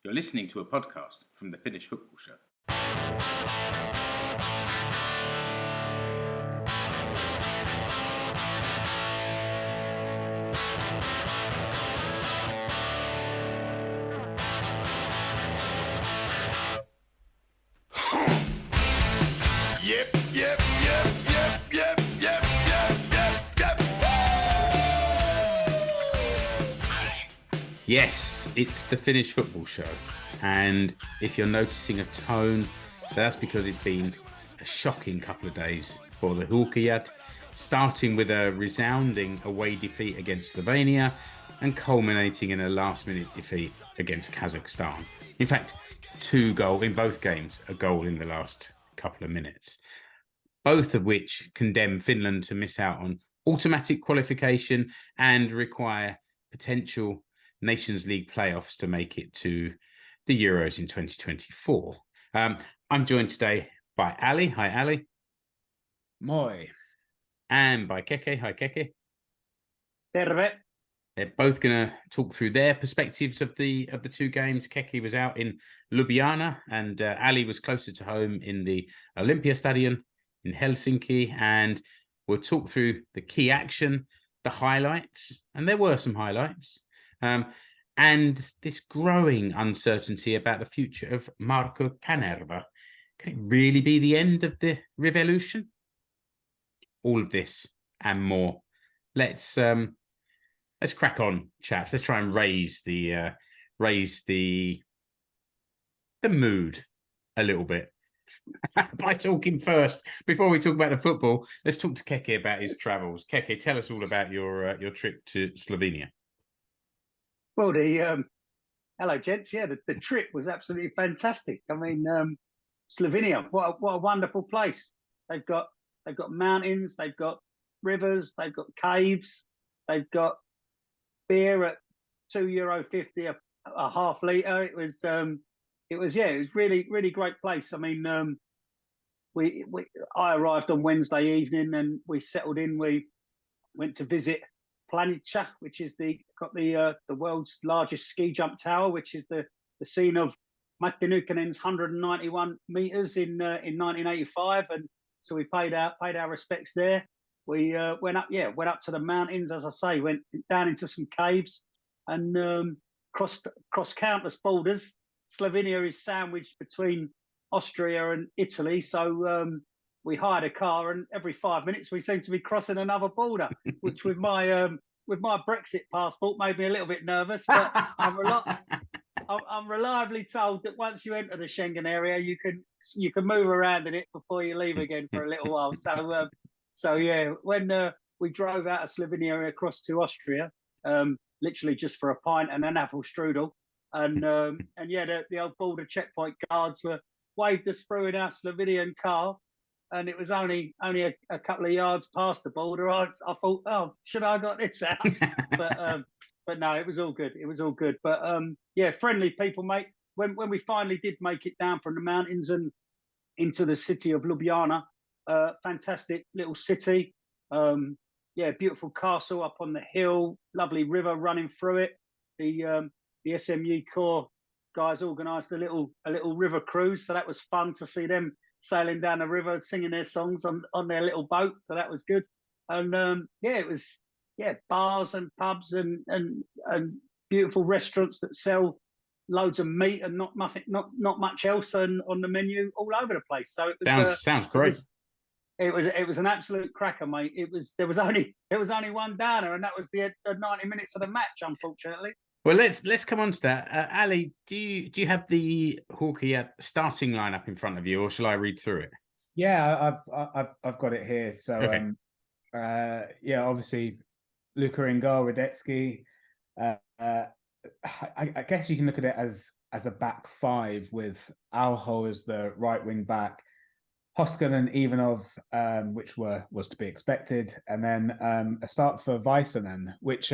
You're listening to a podcast from the Finnish Football Show. Yes, it's the Finnish Football Show, and if you're noticing a tone, that's because it's been a shocking couple of days for the Huuhkajat, starting with a resounding away defeat against Slovenia and culminating in a last-minute defeat against Kazakhstan. In fact, 2 goals in both games, a goal in the last couple of minutes, both of which condemn Finland to miss out on automatic qualification and require potential Nations League playoffs to make it to the Euros in 2024. I'm joined today by Ali. Hi, Ali. Moi. And by Keke. Hi, Keke. Terve. They're both going to talk through their perspectives of the 2 games. Keke was out in Ljubljana, and Ali was closer to home in the Olympia Stadion in Helsinki. And we'll talk through the key action, the highlights, and there were some highlights. And this growing uncertainty about the future of Markku Kanerva. Can it really be the end of the Rivelution? All of this and more. Let's crack on, chaps. Let's try and raise the mood a little bit by talking first. Before we talk about the football, let's talk to Keke about his travels. Keke, tell us all about your trip to Slovenia. Well, hello, gents. Yeah, the trip was absolutely fantastic. I mean, Slovenia, what a wonderful place. They've got mountains, they've got rivers, they've got caves, they've got beer at €2.50 a half litre. It was really great place. I mean, I arrived on Wednesday evening and we settled in. We went to visit Planica, which is the world's largest ski jump tower, which is the scene of Matti Nykkänen's 191 meters in 1985, and so we paid our respects there. We went up to the mountains, as I say, went down into some caves, and crossed countless borders. Slovenia is sandwiched between Austria and Italy, so we hired a car, and every 5 minutes we seemed to be crossing another border, which with my Brexit passport made me a little bit nervous. But I'm reliably told that once you enter the Schengen area, you can move around in it before you leave again for a little while. So yeah, when we drove out of Slovenia across to Austria, literally just for a pint and an apple strudel, and the old border checkpoint guards waved us through in our Slovenian car. And it was only a couple of yards past the border. I thought, oh, should I have got this out? But no, it was all good. It was all good. But friendly people, mate. When we finally did make it down from the mountains and into the city of Ljubljana, fantastic little city. Beautiful castle up on the hill, lovely river running through it. The SMU Corps guys organised a little river cruise, so that was fun to see them sailing down the river, singing their songs on their little boat. So that was good. And it was bars and pubs and beautiful restaurants that sell loads of meat and not much else on the menu all over the place. So it was, sounds great. It was an absolute cracker, mate. There was only one downer, and that was the 90 minutes of the match, unfortunately. Well, let's come on to that. Ali, do you have the Huuhkajat starting lineup in front of you, or shall I read through it? Yeah, I've got it here. So okay. Obviously Luka in goal, Radetzky. I guess you can look at it as a back 5 with Alho as the right wing back, Hoskin and Ivanov, which was to be expected, and then a start for Väisänen, which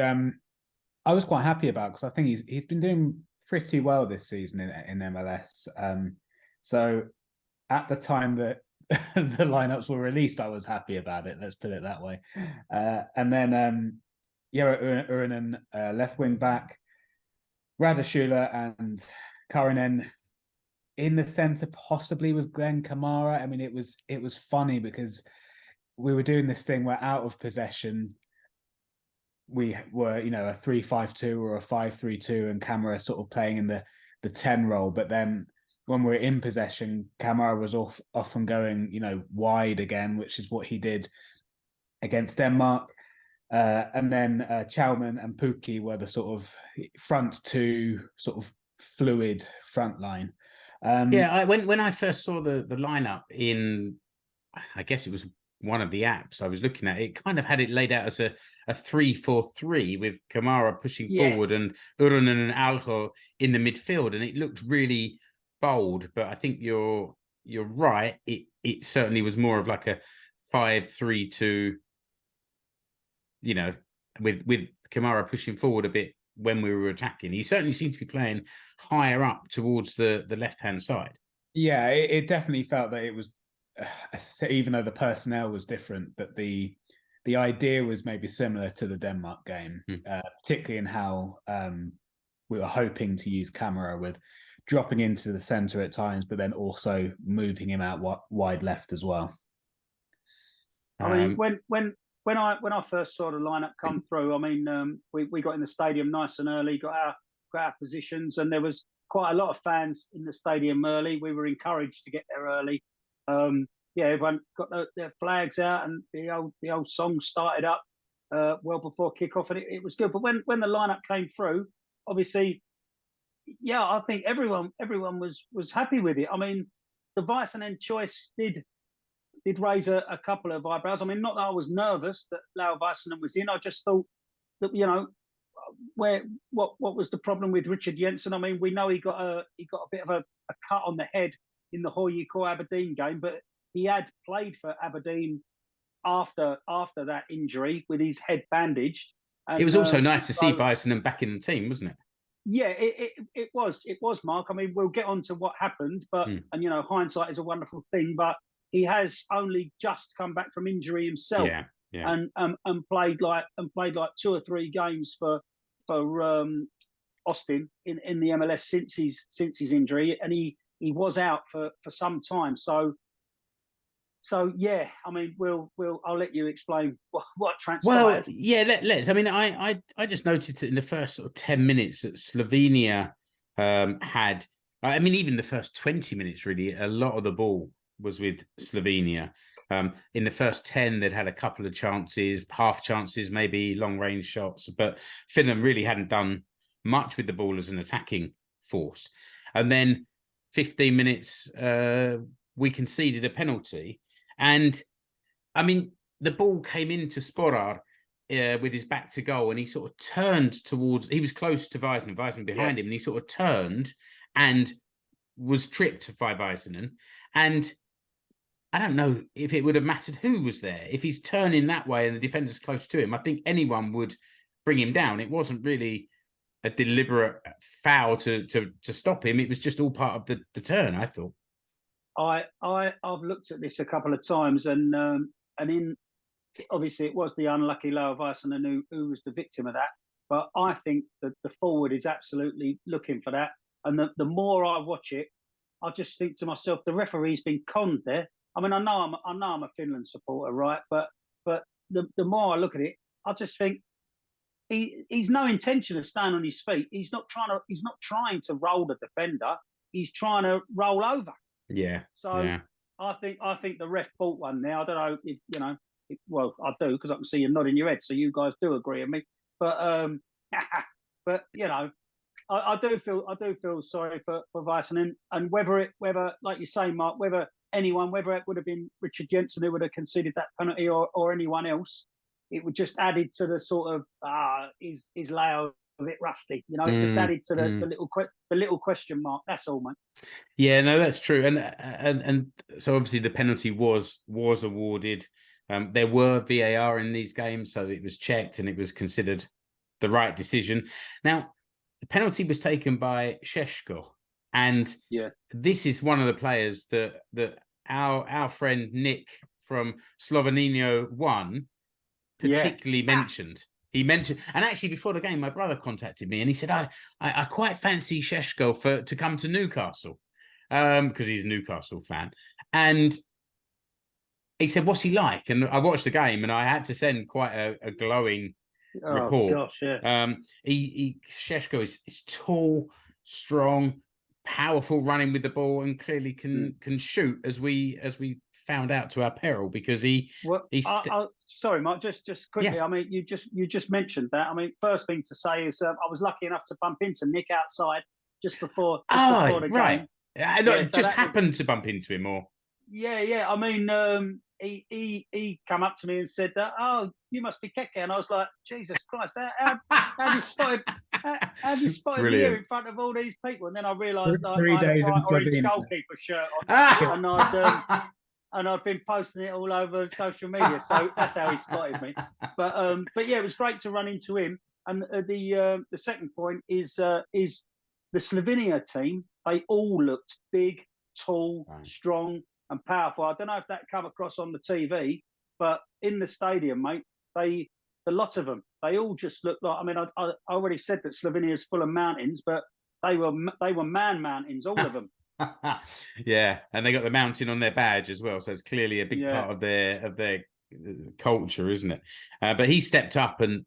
I was quite happy about, because I think he's been doing pretty well this season in MLS. So at the time that the lineups were released, I was happy about it. Let's put it that way. And then Urinen left wing back, Radashula and Karinen in the centre, possibly with Glenn Kamara. I mean, it was funny because we were doing this thing where out of possession, we were, you know, a 3-5-2 or a 5-3-2, and Kamara sort of playing in the 10 role. But then when we're in possession, Kamara was often going, you know, wide again, which is what he did against Denmark. And then Chalman and Pukki were the sort of front two, sort of fluid front line. When I first saw the lineup in, I guess it was one of the apps I was looking at, it kind of had it laid out as a 3-4-3 with Kamara pushing forward and Urunen and Alho in the midfield, and it looked really bold. But I think you're right. It certainly was more of like a 5-3-2. You know, with Kamara pushing forward a bit when we were attacking. He certainly seemed to be playing higher up towards the left-hand side. Yeah, it definitely felt that it was, even though the personnel was different, but the idea was maybe similar to the Denmark game, particularly in how we were hoping to use Kamara, with dropping into the centre at times, but then also moving him out wide left as well. I mean, when I first saw the lineup come through, I mean, we got in the stadium nice and early, got our positions, and there was quite a lot of fans in the stadium early. We were encouraged to get there early. Everyone got their flags out, and the old song started up well before kickoff, and it was good. But when the lineup came through, obviously, I think everyone was happy with it. I mean, the Vaisinen choice did raise a couple of eyebrows. I mean, not that I was nervous that Lau Vaisinen was in. I just thought that, you know, what was the problem with Richard Jensen? I mean, we know he got a bit of a cut on the head in the Huuhkajat Aberdeen game, but he had played for Aberdeen after that injury with his head bandaged. And, it was also nice to see Vaisinen back in the team, wasn't it? Yeah, it was, Mark. I mean, we'll get on to what happened, but and you know, hindsight is a wonderful thing, but he has only just come back from injury himself, and played like 2 or 3 games for Austin in the MLS since his injury, and he was out for some time. So yeah, I mean, I'll let you explain what transpired. Well, yeah, let's. I mean, I just noticed that in the first sort of 10 minutes that Slovenia had. I mean, even the first 20 minutes, really, a lot of the ball was with Slovenia. In the first 10, they'd had a couple of chances, half chances, maybe long-range shots, but Finland really hadn't done much with the ball as an attacking force. And then 15 minutes, we conceded a penalty. And, I mean, the ball came into Sporar with his back to goal, and he sort of turned towards... He was close to Vaisinen behind him, and he sort of turned and was tripped by Vaisinen. And I don't know if it would have mattered who was there. If he's turning that way and the defender's close to him, I think anyone would bring him down. It wasn't really a deliberate foul to stop him. It was just all part of the turn, I thought. I've looked at this a couple of times, and in obviously it was the unlucky Lau Vaisinen who was the victim of that. But I think that the forward is absolutely looking for that. And the more I watch it, I just think to myself, the referee's been conned there. I mean, I know I'm a Finland supporter, right? But the more I look at it, I just think he's no intention of staying on his feet. He's not trying to roll the defender. He's trying to roll over. Yeah. So yeah. I think the ref bought one there. I don't know if you know. Well, I do, because I can see you nodding your head, so you guys do agree with me. But but you know, I do feel sorry for Vaisinen, and whether like you say, Mark, whether it would have been Richard Jensen who would have conceded that penalty or anyone else, it would just added to the sort of is Lau a bit rusty, you know, it just added to the little question mark. That's all, mate. Yeah, no, that's true, and so obviously the penalty was awarded. There were VAR in these games, so it was checked and it was considered the right decision. Now, the penalty was taken by Šeško, and this is one of the players that our friend Nick from Slovenia 1 particularly mentioned. he mentioned, and actually before the game, my brother contacted me and he said, I quite fancy Šeško to come to Newcastle, because he's a Newcastle fan. And he said, what's he like? And I watched the game and I had to send quite a glowing report. Gosh, yeah. Šeško is tall, strong, powerful, running with the ball, and clearly can shoot, as we found out to our peril, because sorry, Mark, just quickly. Yeah. I mean, you just mentioned that. I mean, first thing to say is I was lucky enough to bump into Nick outside just before the right. game. I just happened to bump into him, or yeah. I mean, he come up to me and said, "Oh, you must be Keke," and I was like, "Jesus Christ, how have you spotted me here in front of all these people?" And then I realised I had a bright orange goalkeeper shirt on, and I've been posting it all over social media, so that's how he spotted me. But yeah, it was great to run into him. And the second point is the Slovenia team. They all looked big, tall, strong, and powerful. I don't know if that come across on the TV, but in the stadium, mate, the lot of them, they all just looked like. I mean, I already said that Slovenia is full of mountains, but they were man mountains, all of them. Yeah, and they got the mountain on their badge as well, so it's clearly a big part of their culture, isn't it? But he stepped up and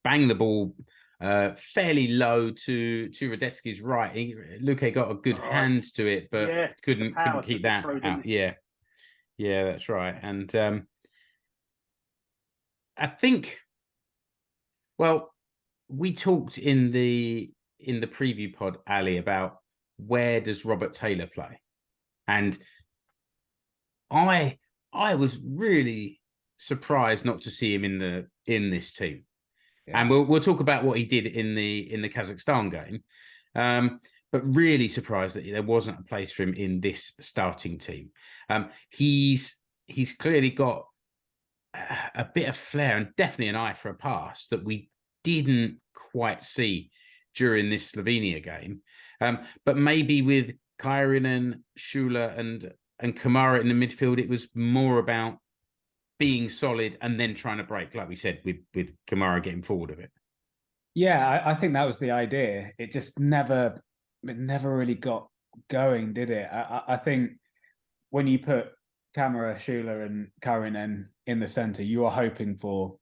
banged the ball fairly low to Radetsky's right. Luke got a good hand to it, but couldn't keep that out. Yeah, that's right. And I think, well, we talked in the preview pod, Ali, about where does Robert Taylor play, and I was really surprised not to see him in this team. Yeah. And we'll talk about what he did in the Kazakhstan game, but really surprised that there wasn't a place for him in this starting team. He's clearly got a bit of flair and definitely an eye for a pass that we didn't quite see during this Slovenia game. But maybe with Kairinen, Šuler and Kamara in the midfield, it was more about being solid and then trying to break, like we said, with Kamara getting forward of it. Yeah, I think that was the idea. It just never really got going, did it? I think when you put Kamara, Šuler and Kairinen in the centre, you are hoping for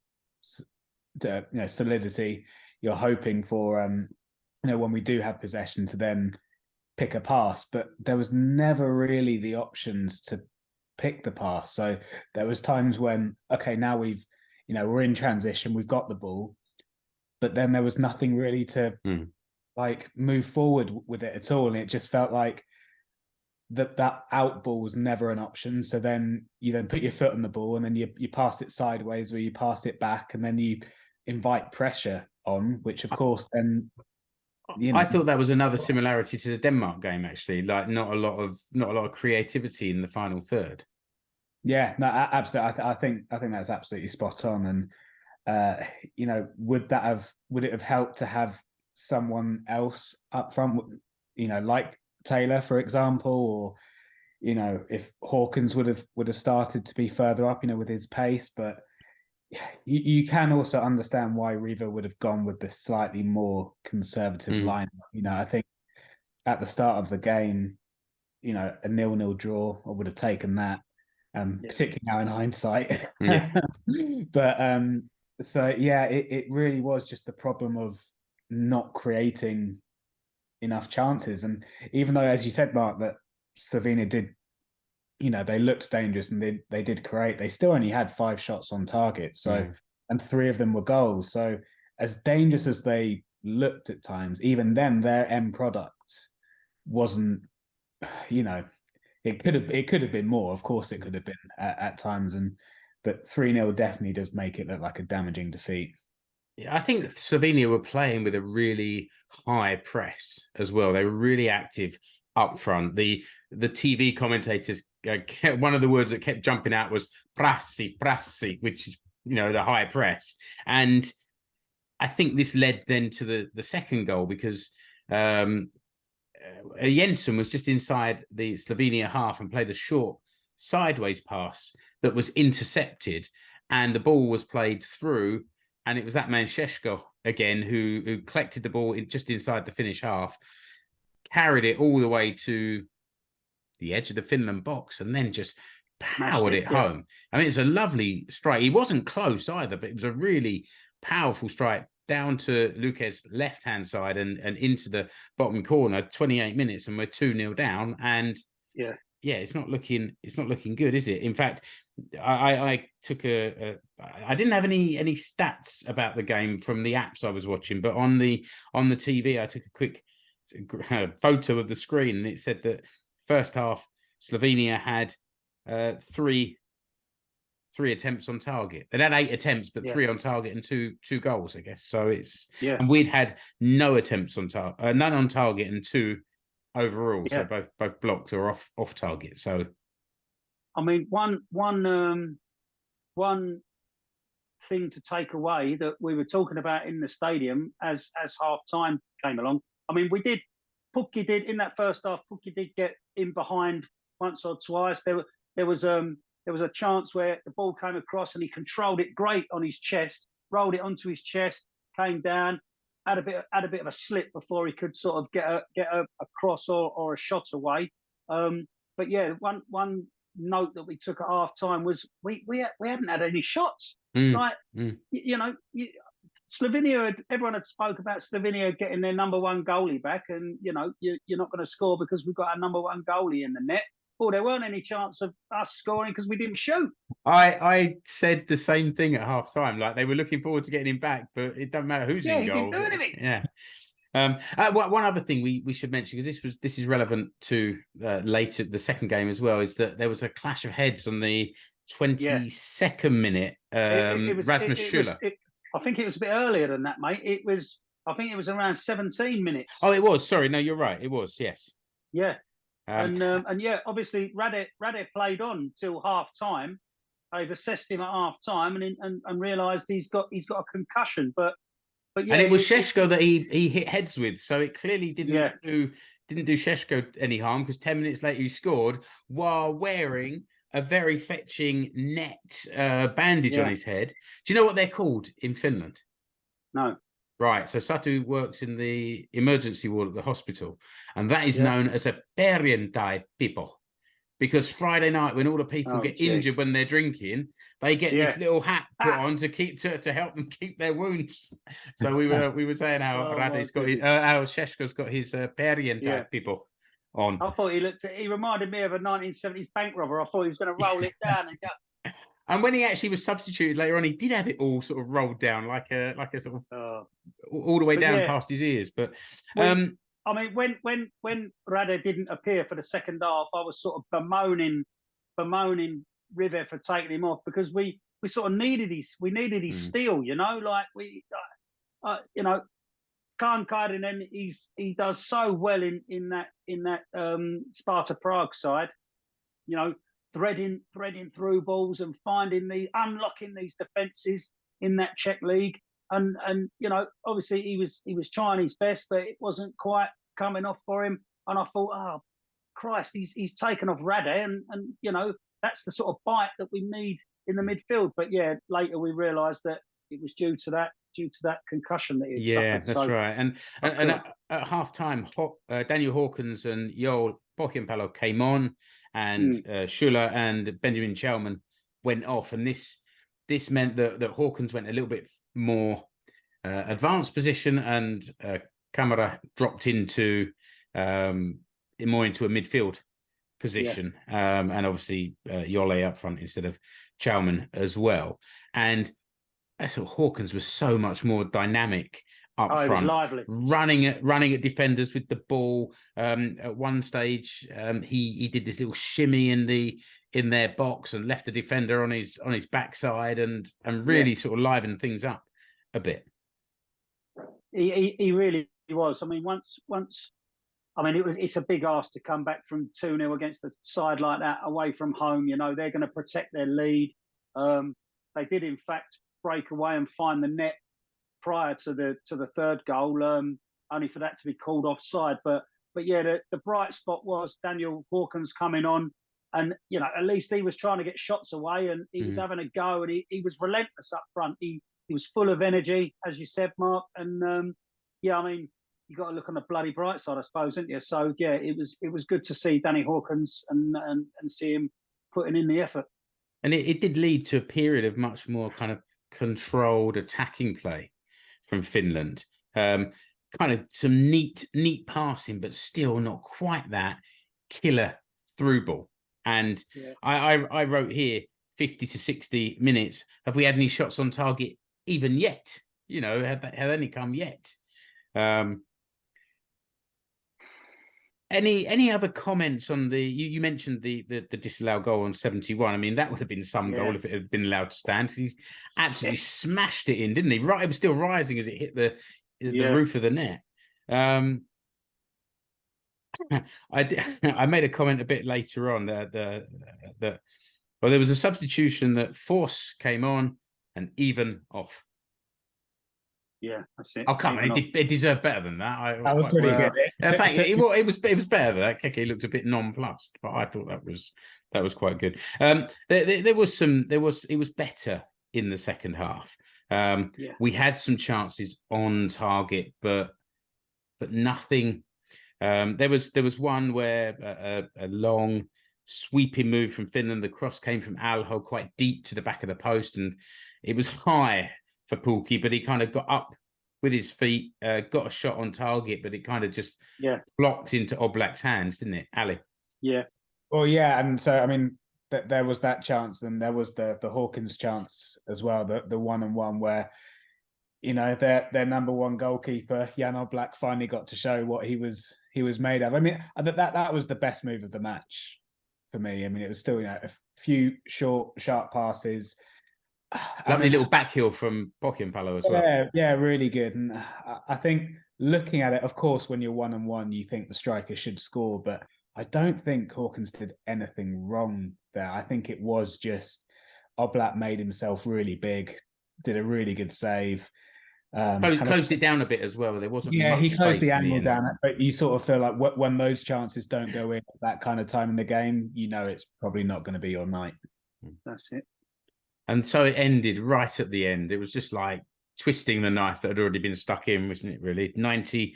solidity. You're hoping for when we do have possession to then pick a pass, but there was never really the options to pick the pass. So there was times when, okay, now we're in transition, we've got the ball, but then there was nothing really to like move forward with it at all. And it just felt like that out ball was never an option. So then you put your foot on the ball and then you pass it sideways or you pass it back and then you invite pressure on, which of course then I thought that was another similarity to the Denmark game, actually. Like not a lot of creativity in the final third. Yeah, no, absolutely. I think that's absolutely spot on. And would it have helped to have someone else up front? Like Taylor, for example, or if Hawkins would have started to be further up, with his pace, but. You can also understand why Rive would have gone with the slightly more conservative lineup. I think at the start of the game, a 0-0 draw, I would have taken that, particularly now in hindsight. Yeah. But it really was just the problem of not creating enough chances. And even though, as you said, Mark, that Slovenia did. They looked dangerous and they did create. They still only had 5 shots on target. So, and 3 of them were goals. So as dangerous as they looked at times, even then their end product wasn't, it could have been more. Of course it could have been at times. But 3-0 definitely does make it look like a damaging defeat. Yeah, I think Slovenia were playing with a really high press as well. They were really active up front. The TV commentators, one of the words that kept jumping out was prassi, which is the high press. And I think this led then to the second goal, because Jensen was just inside the Slovenia half and played a short sideways pass that was intercepted, and the ball was played through and it was that man Šeško again who collected the ball just inside the Finnish half, carried it all the way to the edge of the Finland box, and then just powered it home. I mean, it's a lovely strike. He wasn't close either, but it was a really powerful strike down to Luke's left-hand side and into the bottom corner. 28 minutes, and we're 2-0 down. And yeah, it's not looking good, is it? In fact, I took I didn't have any stats about the game from the apps I was watching, but on the TV, I took a quick photo of the screen, and it said that first half Slovenia had three attempts on target. They had 8 attempts, but 3 on target and two goals, I guess. So it's and we'd had no attempts on target, none on target, and 2 overall. So both blocked or off target. So I mean, one thing to take away that we were talking about in the stadium as half time came along. I mean, Pukki did in that first half. Pukki did get in behind once or twice. There was a chance where the ball came across and he controlled it great on his chest, rolled it onto his chest, came down, had a bit of a slip before he could sort of get a cross or a shot away. But yeah, one note that we took at half time was we hadn't had any shots. You know, Slovenia, everyone had spoke about Slovenia getting their number 1 goalie back, and you know you're not going to score because we've got our number 1 goalie in the net. Well, there weren't any chance of us scoring because we didn't shoot. I said the same thing at half time. Like, they were looking forward to getting him back, but it doesn't matter who's in goal. He didn't do anything. Yeah. One other thing we should mention, because this is relevant to later the second game as well, is that there was a clash of heads on the 22nd minute. Rasmus Schuller. I think it was a bit earlier than that, mate. I think it was around 17 minutes. Oh, it was. Sorry, no, you're right. It was. Yes. Yeah. And yeah, obviously Rade played on till half time. They've assessed him at half time and realised he's got a concussion. But yeah, and it was Šeško that he hit heads with, so it clearly didn't do Šeško any harm, because 10 minutes later he scored while wearing a very fetching net bandage on his head. Do you know what they're called in Finland? No. Right, so Satu works in the emergency ward at the hospital, and that is known as a perjantai people, because Friday night, when all the people get injured when they're drinking, they get this little hat put on to help them keep their wounds. So we were saying how Rade's got how Šeško's got his perjantai people on. I thought he reminded me of a 1970s bank robber. I thought he was going to roll it down and go. And when he actually was substituted later on, he did have it all sort of rolled down like a sort of all the way down past his ears. But I mean, when Rade didn't appear for the second half, I was sort of bemoaning Rive for taking him off, because we sort of needed his steal, you know, like you know, Kanerva, he does so well in that Sparta Prague side, you know, threading through balls and unlocking these defences in that Czech league, and you know, obviously he was trying his best, but it wasn't quite coming off for him. And I thought, oh Christ, he's taken off Rade, and you know, that's the sort of bite that we need in the midfield. But yeah, later we realised that it was due to that concussion that he had suffered. That's right. And at half time, Daniel Hawkins and Joel Pohjanpalo came on, and Schuller and Benjamin Chalman went off, and this meant that Hawkins went a little bit more advanced position, and Kamara dropped into more into a midfield position, and obviously Jole up front instead of Chalman as well. And I thought Hawkins was so much more dynamic up front, lively, running at defenders with the ball. At one stage, he did this little shimmy in their box and left the defender on his backside, and really sort of livened things up a bit. He really was. I mean, once. I mean, it's a big ask to come back from 2-0 against a side like that away from home. You know, they're going to protect their lead. They did, in fact, break away and find the net prior to the third goal, only for that to be called offside. But yeah, the bright spot was Daniel Hawkins coming on, and you know, at least he was trying to get shots away, and he was having a go, and he was relentless up front. He was full of energy, as you said, Mark. And yeah, I mean, you got to look on the bloody bright side, I suppose, haven't you? So yeah, it was good to see Danny Hawkins and see him putting in the effort. And it did lead to a period of much more kind of controlled attacking play from Finland. Kind of some neat passing, but still not quite that killer through ball. And yeah. I wrote here 50 to 60 minutes. Have we had any shots on target even yet? You know, have any come yet? Any other comments on the? You mentioned the disallowed goal on 71. I mean, that would have been some goal if it had been allowed to stand. He absolutely smashed it in, didn't he? Right, it was still rising as it hit the roof of the net. I made a comment a bit later on that there was a substitution that Force came on and even off. Yeah, that's it. Oh, come on, it deserved better than that. That was pretty good. In fact, it was better than that. Keke looked a bit nonplussed, but I thought that was quite good. It was better in the second half. We had some chances on target, but nothing. There was one where a long sweeping move from Finland. The cross came from Alho quite deep to the back of the post, and it was high for Pulki, but he kind of got up with his feet, got a shot on target, but it kind of just blocked into Oblak's hands, didn't it, Ali? Yeah. Well, yeah, and so I mean, there was that chance, and there was the Hawkins chance as well, the 1-on-1 where, you know, their number one goalkeeper Jan Oblak finally got to show what he was made of. I mean, that was the best move of the match for me. I mean, it was still, you know, a few short, sharp passes. Lovely little back heel from Pokimpalo as well. Yeah, really good. And I think looking at it, of course, when you're 1-on-1, you think the striker should score, but I don't think Hawkins did anything wrong there. I think it was just Oblak made himself really big, did a really good save. Closed it down a bit as well. There wasn't much he closed space the angle in the down, but you sort of feel like when those chances don't go in at that kind of time in the game, you know it's probably not going to be your night. That's it. And so it ended right at the end. It was just like twisting the knife that had already been stuck in, wasn't it, really? 90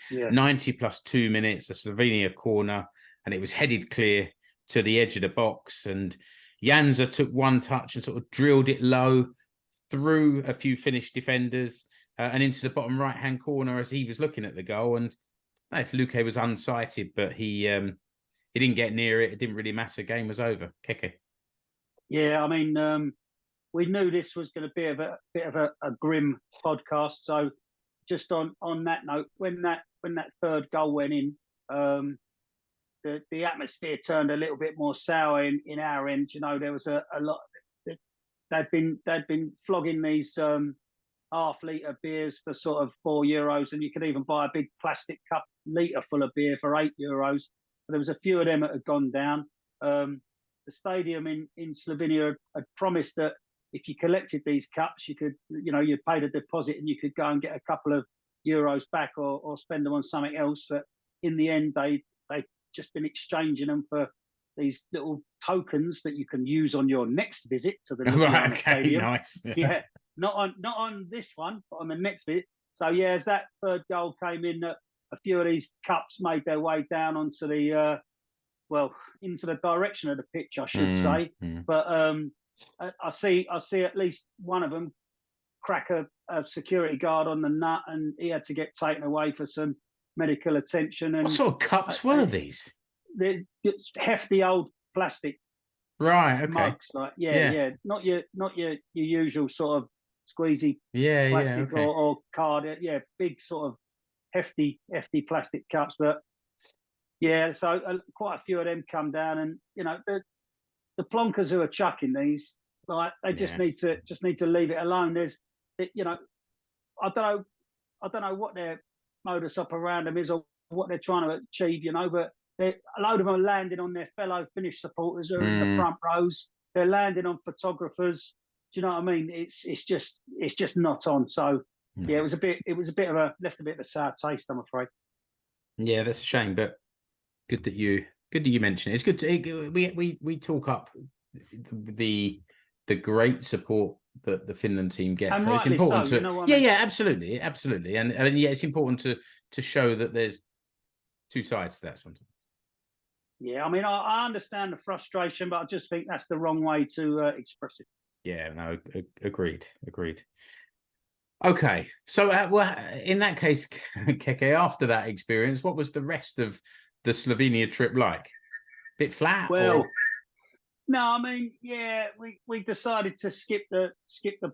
plus 2 minutes, a Slovenia corner, and it was headed clear to the edge of the box. And Janza took one touch and sort of drilled it low through a few Finnish defenders and into the bottom right-hand corner as he was looking at the goal. And if Luke was unsighted, but he didn't get near it. It didn't really matter. The game was over. Keke. Yeah, I mean, we knew this was going to be a bit of a grim podcast. So just on that note, when that third goal went in, the atmosphere turned a little bit more sour in our end. You know, there was a lot. They'd been flogging these half-litre beers for sort of €4, and you could even buy a big plastic cup litre full of beer for €8. So there was a few of them that had gone down. The stadium in Slovenia had promised that if you collected these cups, you could, you know, you paid a deposit and you could go and get a couple of euros back or spend them on something else. But in the end, they just been exchanging them for these little tokens that you can use on your next visit to the Ljubljana Stadium. Nice. Yeah, not on this one, but on the next visit. So yeah, as that third goal came in, a few of these cups made their way down onto the into the direction of the pitch, I should say. But I see at least one of them crack a security guard on the nut, and he had to get taken away for some medical attention. And what sort of cups were these? They're hefty old plastic, right? Okay, mugs, like not your usual sort of squeezy plastic or card. Yeah, big sort of hefty plastic cups, but. Yeah, so quite a few of them come down, and you know the plonkers who are chucking these, like they just need to leave it alone. You know, I don't know what their modus operandum is or what they're trying to achieve, you know, but a load of them are landing on their fellow Finnish supporters who are in the front rows. They're landing on photographers. Do you know what I mean? It's just not on. So yeah, it was a bit of a left a bit of a sour taste, I'm afraid. Yeah, that's a shame, but. Good that you mention it. It's good to we talk up the great support that the Finland team get. And So it's rightly important so, to you know what I mean? yeah, absolutely, absolutely, and yeah, it's important to show that there's two sides to that sometimes. Yeah, I mean, I understand the frustration, but I just think that's the wrong way to express it. Yeah, no, agreed. Okay, so well, in that case, Keke, after that experience, what was the rest of the Slovenia trip like? Bit flat? Well, or? no, I mean, yeah, we decided to skip the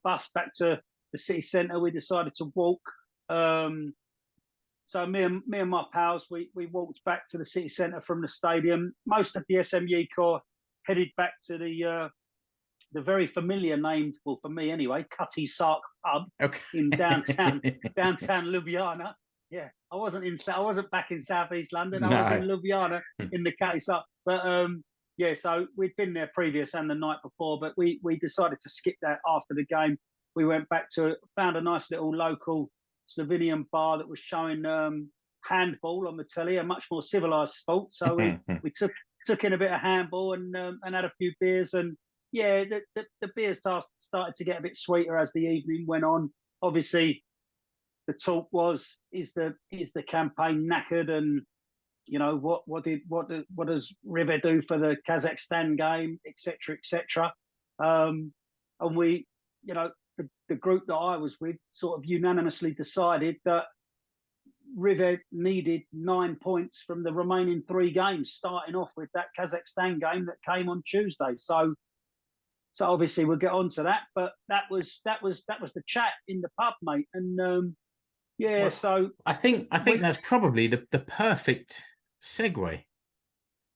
bus back to the city centre. We decided to walk. So me and my pals, we walked back to the city centre from the stadium. Most of the SMU corps headed back to the very familiar named, well, for me anyway, Cutty Sark pub in downtown Ljubljana. Yeah, I wasn't back in southeast London. I was in Ljubljana in the Cutty Sark. But yeah, so we'd been there previous and the night before, but we decided to skip that after the game. We went back found a nice little local Slovenian bar that was showing handball on the telly, a much more civilized sport. So we took in a bit of handball and had a few beers, and yeah, the beers started to get a bit sweeter as the evening went on. Obviously, the talk was, is the campaign knackered, and you know what does Rive do for the Kazakhstan game, etc. And we, you know, the group that I was with sort of unanimously decided that Rive needed 9 points from the remaining 3 games, starting off with that Kazakhstan game that came on Tuesday. So obviously we'll get on to that, but that was the chat in the pub, mate. And yeah, well, so I think that's probably the perfect segue.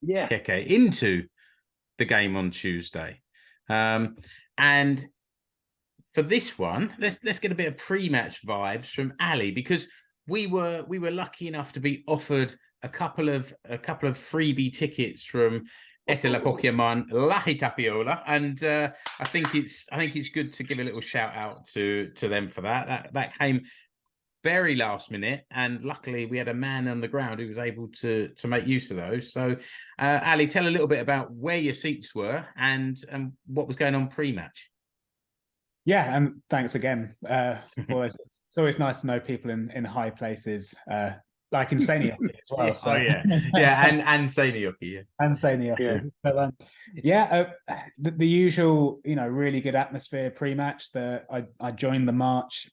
Yeah, Keke, into the game on Tuesday, and for this one, let's get a bit of pre-match vibes from Ali, because we were lucky enough to be offered a couple of freebie tickets from E-P LahiTapiola, and I think it's good to give a little shout out to them for that. That came very last minute, and luckily we had a man on the ground who was able to make use of those. So, Ali, tell a little bit about where your seats were and what was going on pre-match. Yeah, and thanks again. It's always nice to know people in high places, like in Seinäjoki as well. So. Oh yeah, and Seinäjoki, yeah, and Seinäjoki. Yeah. But the usual, really good atmosphere pre-match. I joined the march.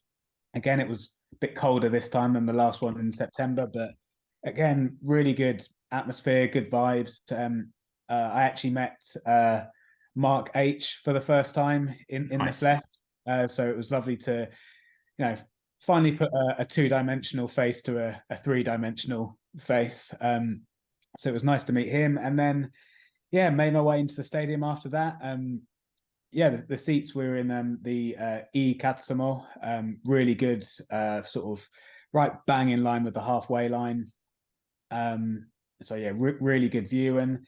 Again, it was a bit colder this time than the last one in September, but again, really good atmosphere, good vibes. I actually met Mark H for the first time in nice. the flesh. So it was lovely to, finally put a 2-dimensional face to a 3-dimensional face. So it was nice to meet him, and then, made my way into the stadium after that. The seats were in the E-Catsamo, really good, sort of right bang in line with the halfway line. Really good view, and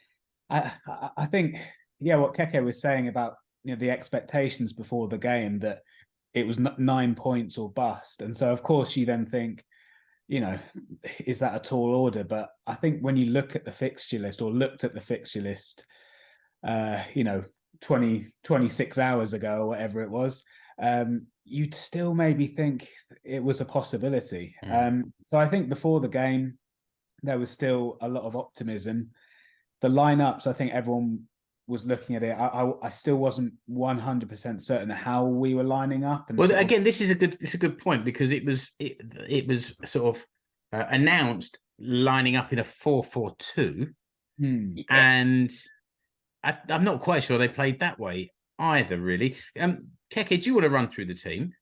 I think, what Keke was saying about the expectations before the game, that it was 9 points or bust, and so of course you then think, is that a tall order? But I think when you looked at the fixture list, 26 hours ago or whatever it was, you'd still maybe think it was a possibility. So I think before the game there was still a lot of optimism. The lineups, I think everyone was looking at it. I still wasn't 100% certain how we were lining up. And well, again, this is a good point, because it was sort of announced lining up in a 4-4-2, and I'm not quite sure they played that way either, really. Keke, do you want to run through the team?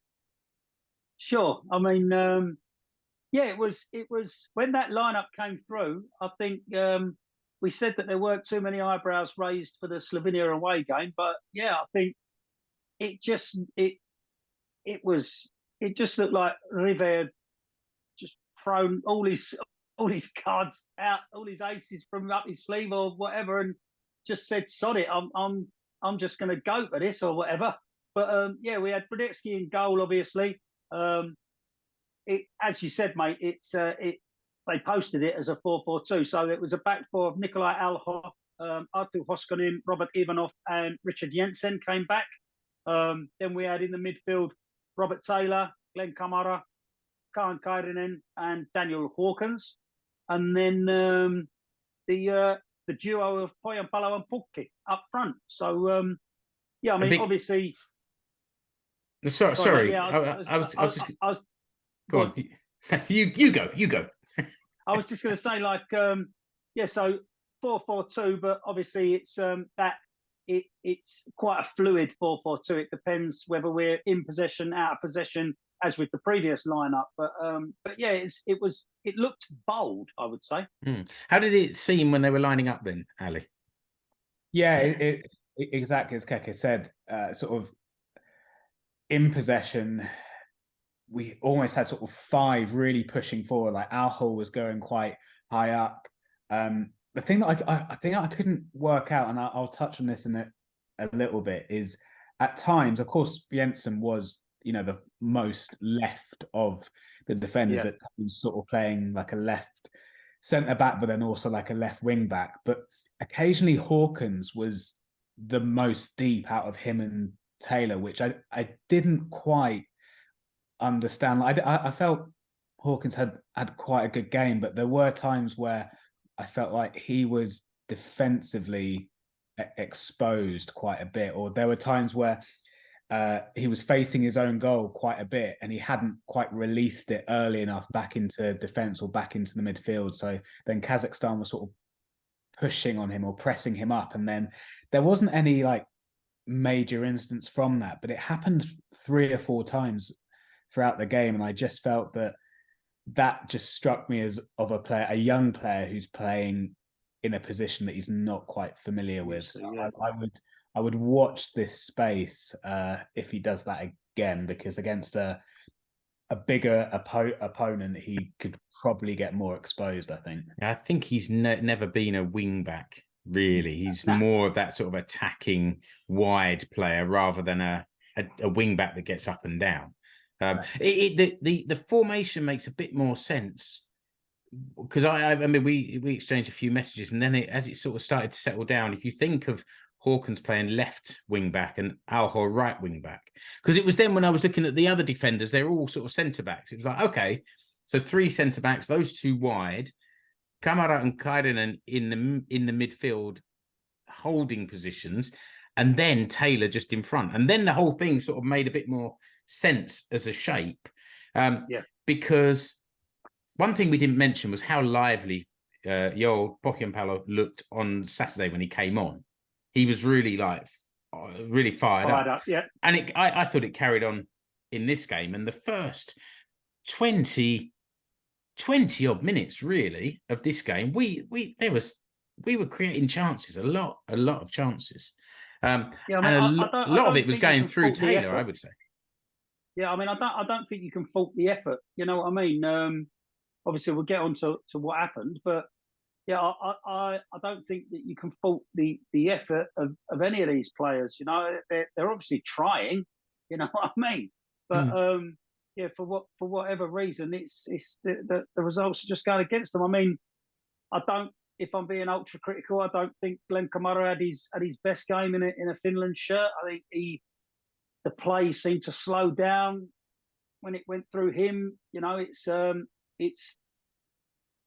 Sure. I mean, it was when that lineup came through, I think we said that there weren't too many eyebrows raised for the Slovenia away game, but I think it just looked like Rive had just thrown all his cards out, all his aces from up his sleeve or whatever, and just said, "Sod it, I'm just going to go for this," or whatever. But we had Brodetsky in goal, obviously. As you said, mate, they posted it as a 4-4-2, so it was a back four of Nikolai Alho, Artur Hoskonin, Robert Ivanov, and Richard Jensen came back. Then we had in the midfield Robert Taylor, Glenn Kamara, Kaan Kairinen, and Daniel Hawkins, and then the duo of Pohjanpalo and Pukki up front. So yeah, I mean, obviously. Sorry, yeah, I was just. Go on. You go. I was just going to say, like, yeah, so 4-4-2, but obviously it's it's quite a fluid 4-4-2. It depends whether we're in possession, out of possession, as with the previous lineup. But yeah, it looked bold, I would say. How did it seem when they were lining up then, Ali? Yeah, it exactly as Keke said, sort of in possession. We almost had sort of 5 really pushing forward. Like Aho was going quite high up. The thing that I think I couldn't work out, and I'll touch on this in a little bit, is at times, of course, Bjensson was, the most left of the defenders at times, sort of playing like a left centre back, but then also like a left wing back. But occasionally Hawkins was the most deep out of him and Taylor, which I didn't quite understand. I felt Hawkins had quite a good game, but there were times where I felt like he was defensively exposed quite a bit, or there were times where he was facing his own goal quite a bit and he hadn't quite released it early enough back into defense or back into the midfield. So then Kazakhstan was sort of pushing on him or pressing him up, and then there wasn't any like major instance from that, but it happened 3 or 4 times throughout the game, and I just felt that just struck me as of a young player who's playing in a position that he's not quite familiar with. So yeah. I would watch this space if he does that again, because against a bigger opponent, he could probably get more exposed, I think. I think he's never been a wing back, really. He's more of that sort of attacking wide player rather than a wing back that gets up and down. The formation makes a bit more sense, because I mean we exchanged a few messages, and then as it sort of started to settle down, if you think of Hawkins playing left wing back and Aho right wing back, because it was then when I was looking at the other defenders, they're all sort of centre backs. It was like, okay, so 3 centre backs, those 2 wide, Kamara and Kairinen in the midfield holding positions, and then Taylor just in front, and then the whole thing sort of made a bit more sense as a shape. Because one thing we didn't mention was how lively Joel Pohjanpalo looked on Saturday when he came on. He was really really fired up. Yeah. And I thought it carried on in this game. And the first 20 odd minutes really of this game, we were creating chances, a lot of chances. A lot of it was going through Taylor, I would say. Yeah, I mean, I don't think you can fault the effort. You know what I mean? Obviously, we'll get on to what happened, but yeah, I don't think that you can fault the effort of any of these players. You know, they're obviously trying. You know what I mean? But yeah, for whatever reason, it's the results are just going against them. I mean, if I'm being ultra critical, I don't think Glenn Kamara had his best game in a Finland shirt. I think the play seemed to slow down when it went through him. You know, it's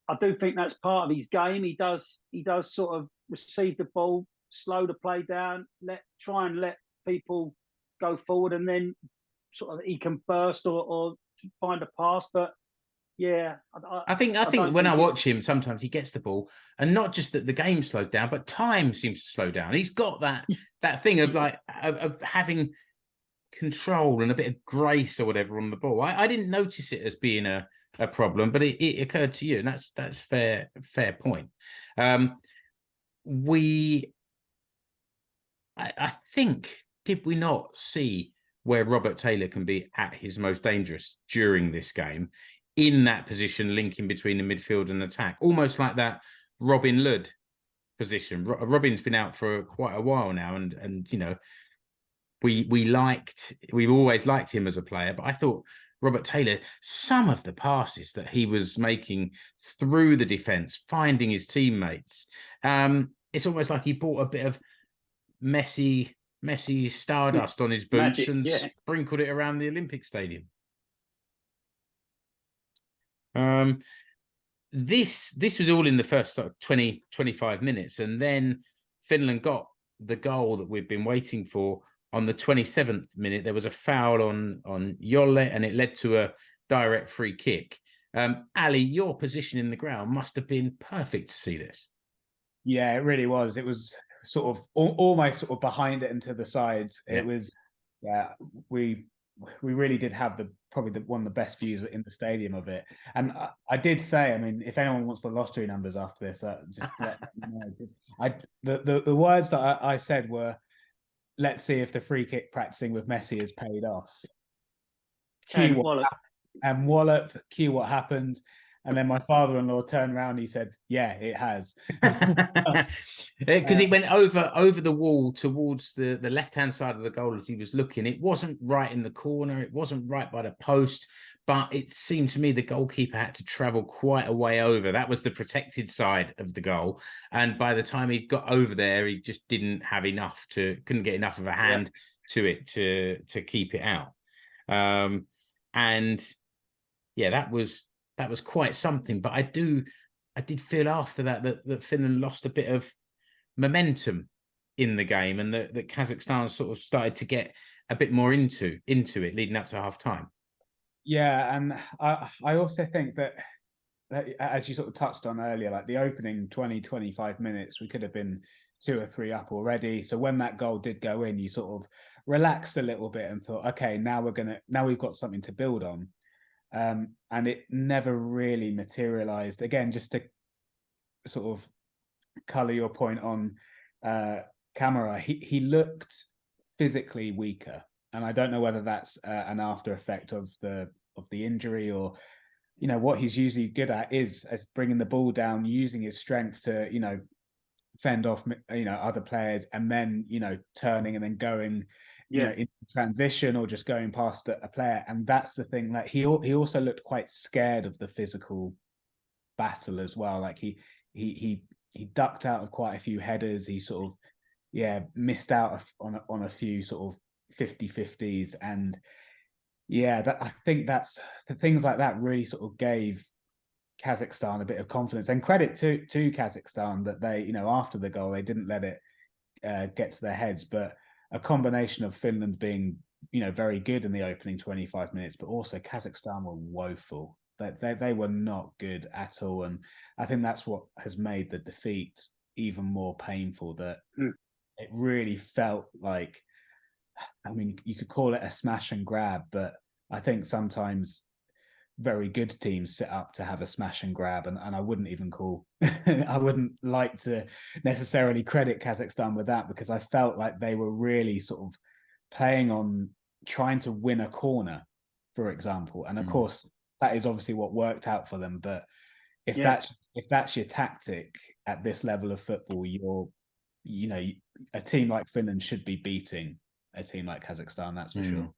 I do think that's part of his game. He does sort of receive the ball, slow the play down, try and let people go forward, and then sort of he can burst or find a pass. But yeah, I think when I watch him, sometimes he gets the ball, and not just that the game slowed down, but time seems to slow down. He's got that thing of like of having control and a bit of grace or whatever on the ball. I didn't notice it as being a problem, but it occurred to you, and that's fair point. I think, did we not see where Robert Taylor can be at his most dangerous during this game, in that position linking between the midfield and attack, almost like that Robin Lod position. Robin's been out for quite a while now, and you know, we've always liked him as a player, but I thought Robert Taylor, some of the passes that he was making through the defence, finding his teammates, it's almost like he brought a bit of Messi Messi stardust on his boots Magic, and yeah. sprinkled it around the Olympic Stadium. This was all in the first sort of 20, 25 minutes. And then Finland got the goal that we've been waiting for on the 27th minute. There was a foul on Jolle, and it led to a direct free kick. Ali, your position in the ground must have been perfect to see this. Yeah, it really was. It was sort of almost sort of behind it and to the sides. Yeah. It was, yeah, we really did have probably one of the best views in the stadium of it. And I did say, I mean, if anyone wants the lottery numbers after this, just let me know. The words that I said were, let's see if the free kick practicing with Messi has paid off. And Wallop. And Wallop, cue what happened. And then my father-in-law turned around and he said, yeah, it has. Because it went over the wall towards the left-hand side of the goal as he was looking. It wasn't right in the corner. It wasn't right by the post. But it seemed to me the goalkeeper had to travel quite a way over. That was the protected side of the goal. And by the time he got over there, he just didn't have enough couldn't get enough of a hand to it to keep it out. And yeah, that was quite something. But I did feel after that Finland lost a bit of momentum in the game, and that Kazakhstan sort of started to get a bit more into it leading up to half time. Yeah, and I also think that as you sort of touched on earlier, like the opening 20, 25 minutes, we could have been 2 or 3 up already. So when that goal did go in, you sort of relaxed a little bit and thought, okay, now we've got something to build on. And it never really materialized. Again, just to sort of color your point on Kamara, he looked physically weaker, and I don't know whether that's an after effect of the injury, or what he's usually good at is as bringing the ball down, using his strength to fend off other players, and then turning and then going in transition, or just going past a player. And that's the thing, that he also looked quite scared of the physical battle as well. Like he ducked out of quite a few headers. He sort of missed out on a few sort of 50-50s. And I think that's the things like that really sort of gave Kazakhstan a bit of confidence, and credit to Kazakhstan that they, after the goal, they didn't let it get to their heads. But a combination of Finland being, very good in the opening 25 minutes, but also Kazakhstan were woeful. They were not good at all. And I think that's what has made the defeat even more painful, that it really felt like, I mean, you could call it a smash and grab, but I think sometimes very good teams set up to have a smash and grab, and I wouldn't even I wouldn't like to necessarily credit Kazakhstan with that, because I felt like they were really sort of playing on trying to win a corner, for example. And of course, that is obviously what worked out for them. But if that's your tactic at this level of football, a team like Finland should be beating a team like Kazakhstan, that's for sure.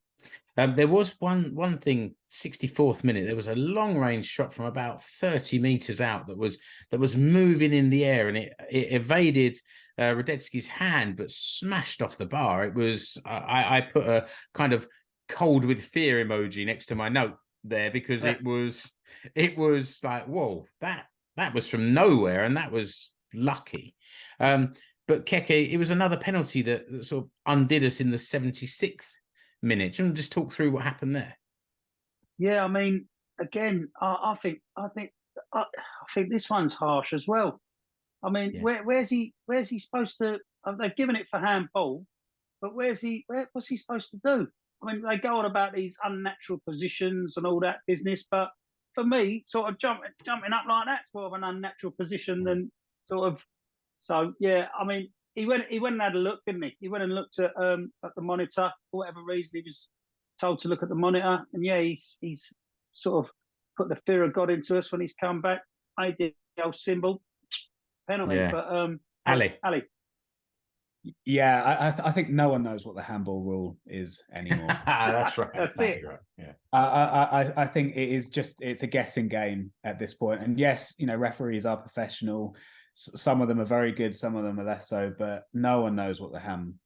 There was one thing, 64th minute, there was a long range shot from about 30 meters out that was moving in the air, and it evaded Radetzky's hand but smashed off the bar. It was I put a kind of cold with fear emoji next to my note there, because it was like, whoa, that was from nowhere, and that was lucky. But Keke, it was another penalty that sort of undid us in the 76th minute. Do you want to just talk through what happened there? Yeah, I mean, again, I think this one's harsh as well. I mean, where's he supposed to? They've given it for handball, but what's he supposed to do? I mean, they go on about these unnatural positions and all that business, but for me, sort of jumping up like that's more of an unnatural position than sort of. So yeah, I mean, he went and had a look, didn't he? He went and looked at the monitor for whatever reason. He was told to look at the monitor, and he's sort of put the fear of God into us when he's come back. I did the old symbol penalty, but Ali. Yeah, I think no one knows what the handball rule is anymore. That's right. That's it. Right. Yeah. I think it's a guessing game at this point. And yes, referees are professional. Some of them are very good, some of them are less so, but no one knows what the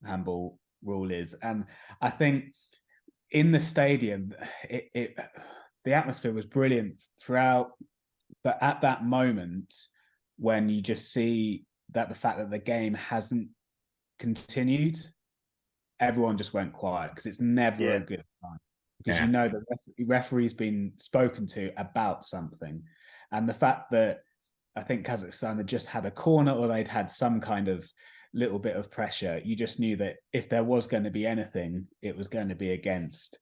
handball rule is. And I think in the stadium, the atmosphere was brilliant throughout. But at that moment, when you just see that the fact that the game hasn't continued, everyone just went quiet, because it's never a good time. Because you know the referee's been spoken to about something. And the fact that I think Kazakhstan had just had a corner, or they'd had some kind of little bit of pressure, you just knew that if there was going to be anything, it was going to be against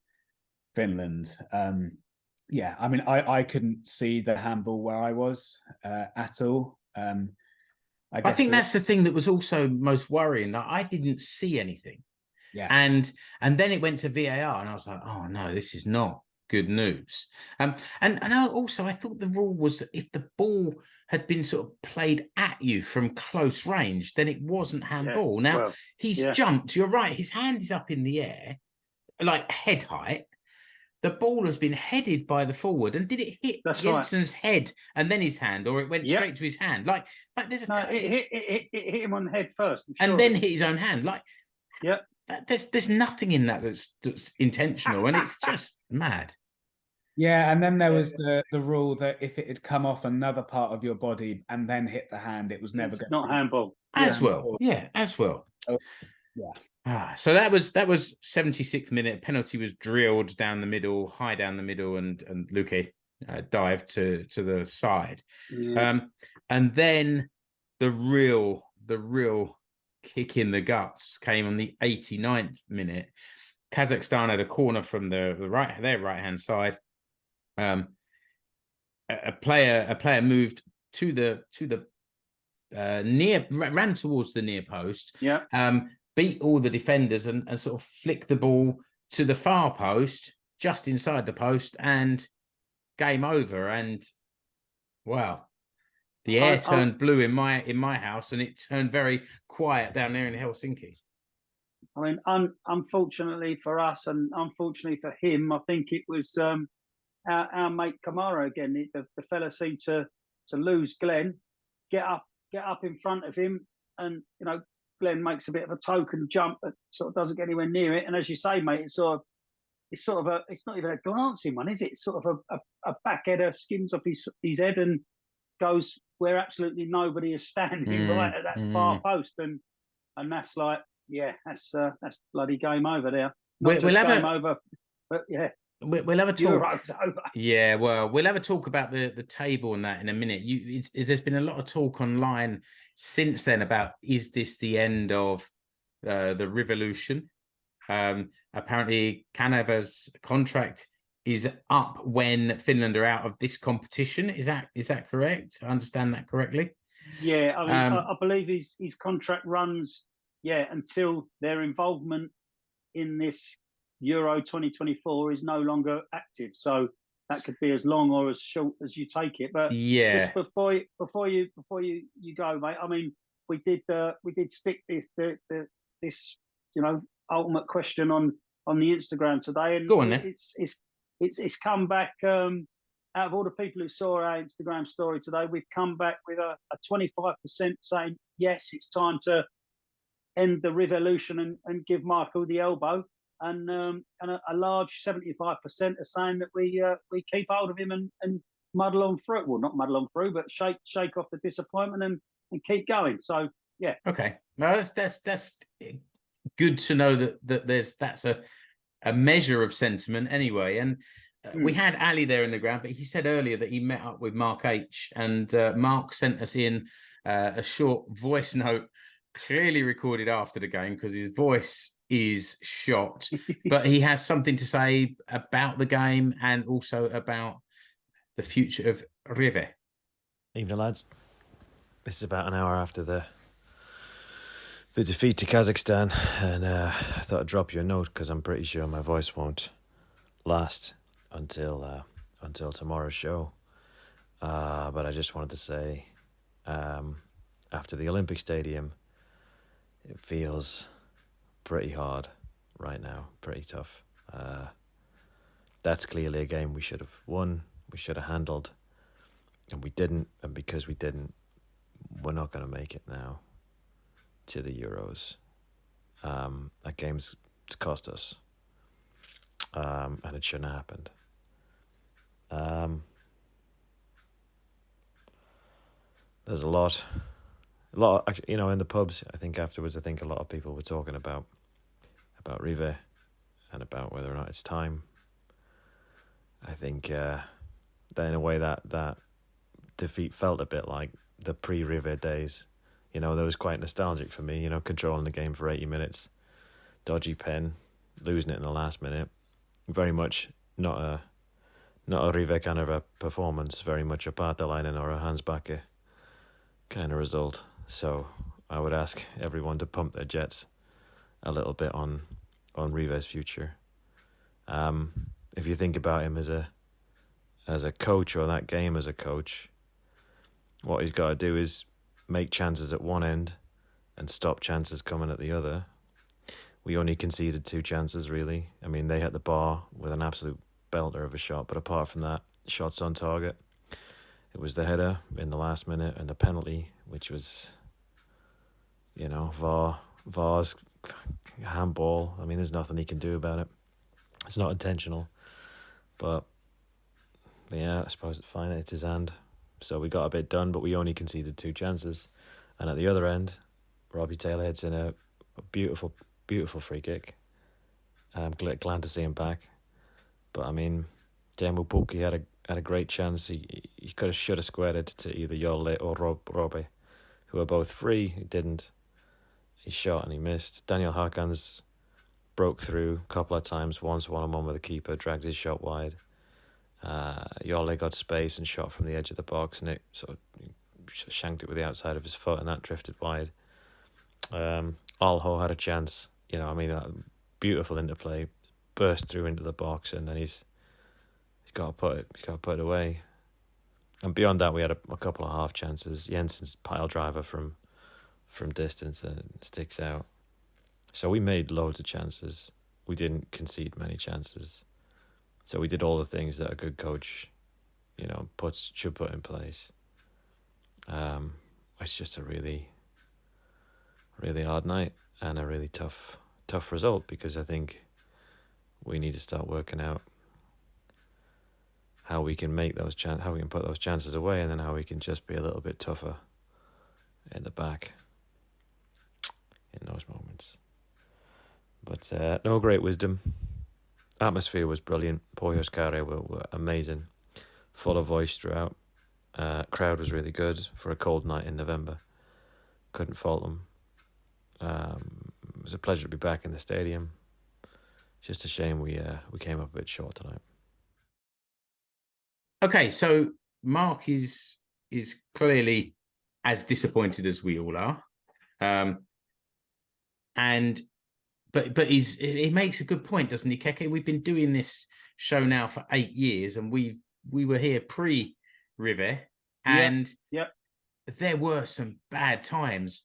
Finland. Yeah, I mean, I couldn't see the handball where I was at all. I think that's the thing that was also most worrying, that I didn't see anything. Yeah. And then it went to VAR, and I was like, oh no, this is not good news. And also I thought the rule was that if the ball had been sort of played at you from close range, then it wasn't handball. Now he's jumped. You're right. His hand is up in the air, like head height. The ball has been headed by the forward, and did it hit Jensen's head and then his hand, or it went straight to his hand? Like there's it hit him on the head first, and then hit his own hand. Like, there's nothing in that that's intentional, and it's just mad. Yeah, and then there was the rule that if it had come off another part of your body and then hit the hand, it was never going not handball. As well. Oh, yeah. So that was 76th minute. Penalty was drilled down the middle, high down the middle, and Luque dived to the side. And then the real kick in the guts came on the 89th minute. Kazakhstan had a corner from their right hand side. A player moved to the ran towards the near post. Beat all the defenders and sort of flicked the ball to the far post, just inside the post, and game over. And wow, the air turned blue in my house, and it turned very quiet down there in Helsinki. I mean, unfortunately for us, and unfortunately for him, I think it was our mate Kamara again. The fella seemed to lose Glenn, get up in front of him, and Glenn makes a bit of a token jump that sort of doesn't get anywhere near it. And as you say, mate, it's not even a glancing one, is it? It's sort of a back header, skims off his head and goes where absolutely nobody is standing, right at that far post, and that's like, that's bloody game over there. Not just game over, but we'll have a talk. Yeah, well, we'll have a talk about the table and that in a minute. There's been a lot of talk online since then about, is this the end of the Rivelution? Apparently, Kanerva's contract is up when Finland are out of this competition. Is that correct? I understand that correctly? Yeah, I mean, I believe his contract runs until their involvement in this Euro 2024 is no longer active. So that could be as long or as short as you take it. But just before you go, mate, I mean, we did stick this ultimate question on the Instagram today, and go on then. It's come back out of all the people who saw our Instagram story today. We've come back with a 25% saying yes, it's time to end the Rivelution and give Markku the elbow. And a large 75% are saying that we keep hold of him and muddle on through. Well, not muddle on through, but shake off the disappointment and keep going. So yeah. Okay. No, that's good to know that that's a measure of sentiment anyway. And we had Ali there in the ground, but he said earlier that he met up with Mark H, and Mark sent us in a short voice note, clearly recorded after the game, because his voice is shot, but he has something to say about the game and also about the future of Rive. Evening, lads. This is about an hour after the defeat to Kazakhstan, and I thought I'd drop you a note because I'm pretty sure my voice won't last until tomorrow's show. But I just wanted to say, after the Olympic Stadium, it feels pretty hard right now, pretty tough. That's clearly a game we should have won, we should have handled, and we didn't. And because we didn't, we're not going to make it now to the Euros. That game's cost us, and it shouldn't have happened. There's a lot, in the pubs. I think afterwards, a lot of people were talking about Rive and about whether or not it's time. I think that in a way that defeat felt a bit like the pre-Rive days. That was quite nostalgic for me. Controlling the game for 80 minutes, dodgy pen, losing it in the last minute. Very much not a Rive kind of a performance. Very much a Paatelainen or a Hansbacke kind of result. So I would ask everyone to pump their jets a little bit on Rive's future. If you think about him as a coach, or that game as a coach, what he's got to do is make chances at one end and stop chances coming at the other. We only conceded 2 chances, really. I mean, they hit the bar with an absolute belter of a shot, but apart from that, shots on target. It was the header in the last minute and the penalty, which was, VAR's handball. I mean, there's nothing he can do about it. It's not intentional. But yeah, I suppose it's fine. It's his hand. So we got a bit done, but we only conceded 2 chances. And at the other end, Robbie Taylor hits in a beautiful, beautiful free kick. Glad to see him back. But I mean, Teemu Pukki had a great chance. He should have squared it to either Jolle or Robe, who are both free. He didn't. He shot and he missed. Daniel Hakans broke through a couple of times. Once one-on-one with the keeper, dragged his shot wide. Jolle got space and shot from the edge of the box, and it sort of shanked it with the outside of his foot, and that drifted wide. Alho had a chance. Beautiful interplay, burst through into the box, and then he's got to put it away. And beyond that, we had a couple of half chances. Jensen's pile driver from distance and sticks out. So we made loads of chances. We didn't concede many chances. So we did all the things that a good coach, should put in place. It's just a really, really hard night and a really tough result, because I think we need to start working out how we can make those how we can put those chances away, and then how we can just be a little bit tougher in the back in those moments. But no great wisdom. Atmosphere was brilliant. Pohjois-Kare were amazing, full of voice throughout. Crowd was really good for a cold night in November. Couldn't fault them. It was a pleasure to be back in the stadium. Just a shame we came up a bit short tonight. Okay, so Mark is clearly as disappointed as we all are, but he makes a good point, doesn't he, Keke? We've been doing this show now for 8 years, and we were here pre-Rive, and there were some bad times